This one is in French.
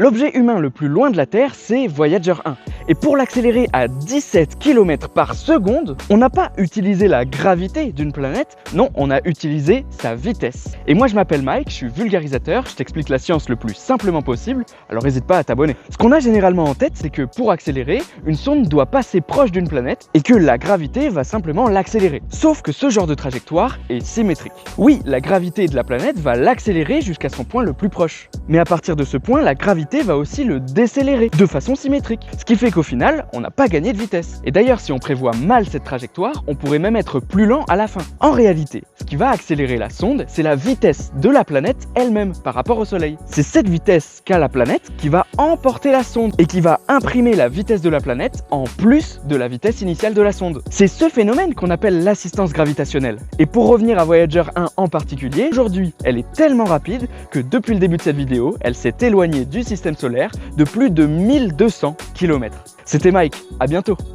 L'objet humain le plus loin de la Terre, c'est Voyager 1. Et pour l'accélérer à 17 km par seconde, on n'a pas utilisé la gravité d'une planète, non, on a utilisé sa vitesse. Et moi je m'appelle Mike, je suis vulgarisateur, je t'explique la science le plus simplement possible, alors n'hésite pas à t'abonner. Ce qu'on a généralement en tête, c'est que pour accélérer, une sonde doit passer proche d'une planète et que la gravité va simplement l'accélérer. Sauf que ce genre de trajectoire est symétrique. Oui, la gravité de la planète va l'accélérer jusqu'à son point le plus proche. Mais à partir de ce point, la gravité va aussi le décélérer de façon symétrique. Ce qui fait qu'au final, on n'a pas gagné de vitesse. Et d'ailleurs, si on prévoit mal cette trajectoire, on pourrait même être plus lent à la fin. En réalité, ce qui va accélérer la sonde, c'est la vitesse de la planète elle-même par rapport au Soleil. C'est cette vitesse qu'a la planète qui va emporter la sonde et qui va imprimer la vitesse de la planète en plus de la vitesse initiale de la sonde. C'est ce phénomène qu'on appelle l'assistance gravitationnelle. Et pour revenir à Voyager 1 en particulier, aujourd'hui, elle est tellement rapide que depuis le début de cette vidéo, elle s'est éloignée du système solaire de plus de 1200 km. C'était Mike, à bientôt.